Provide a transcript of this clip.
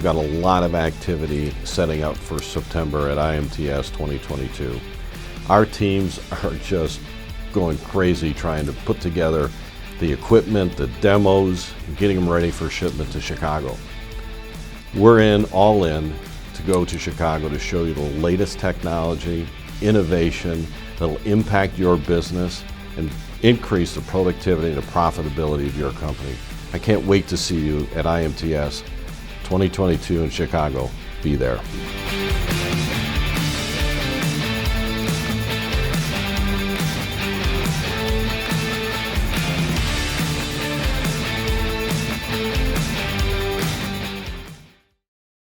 we've got a lot of activity setting up for September at IMTS 2022. Our teams are just going crazy trying to put together the equipment, the demos, and getting them ready for shipment to Chicago. We're all in to go to Chicago to show you the latest technology, innovation that'll impact your business and increase the productivity and the profitability of your company. I can't wait to see you at IMTS 2022 in Chicago. Be there.